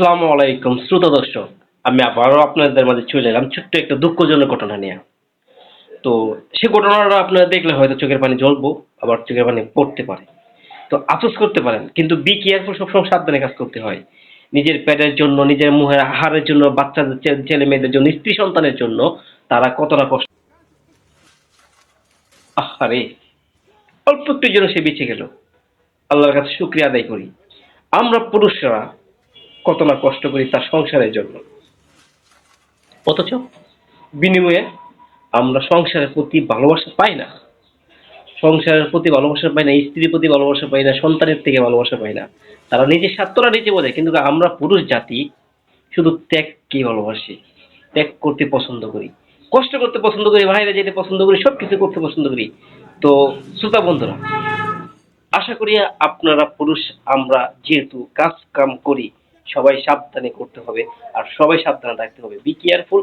আসসালামু আলাইকুম শ্রোতা দর্শক। আমি আবারও আপনাদের মাঝে চলে এলাম ছোট্ট একটা দুঃখজনক ঘটনা নিয়ে। তো সে ঘটনাটা আপনারা দেখলে হয়তো চোখের পানি জ্বলবো, আবার চোখের পানি পড়তে পারে। তো আফসোস করতে পারেন, কিন্তু বি কেয়ারফুল, সবসময় সাবধানে কাজ করতে হয়। নিজের পেটের জন্য, নিজের মুখের আহারের জন্য, বাচ্চাদের ছেলে মেয়েদের জন্য, স্ত্রী সন্তানের জন্য তারা কতটা কষ্ট। আহারে, অল্প একটু জন্য সে বেঁচে গেল। আল্লাহর কাছে শুকরিয়া আদায় করি। আমরা পুরুষরা কত না কষ্ট করি তার সংসারের জন্য, অথচ বিনিময়ে আমরা সংসারের প্রতি ভালোবাসা পাই না। সংসারের প্রতি ভালোবাসা পাই না, স্ত্রীর প্রতি ভালোবাসা পাই না, সন্তানের থেকে ভালোবাসা পাই না। তারা নিজের স্বার্থটা নিজে বোঝে, কিন্তু আমরা পুরুষ জাতি শুধু ত্যাগকে ভালোবাসি। ত্যাগ করতে পছন্দ করি, কষ্ট করতে পছন্দ করি, বাইরে যেতে পছন্দ করি, সবকিছু করতে পছন্দ করি। তো শ্রোতা বন্ধুরা, আশা করি আপনারা পুরুষ, আমরা যেহেতু কাজ কাম করি, সবাই সাবধানে করতে হবে। আর সবাই সাবধানে থাকতে হবে। Be careful.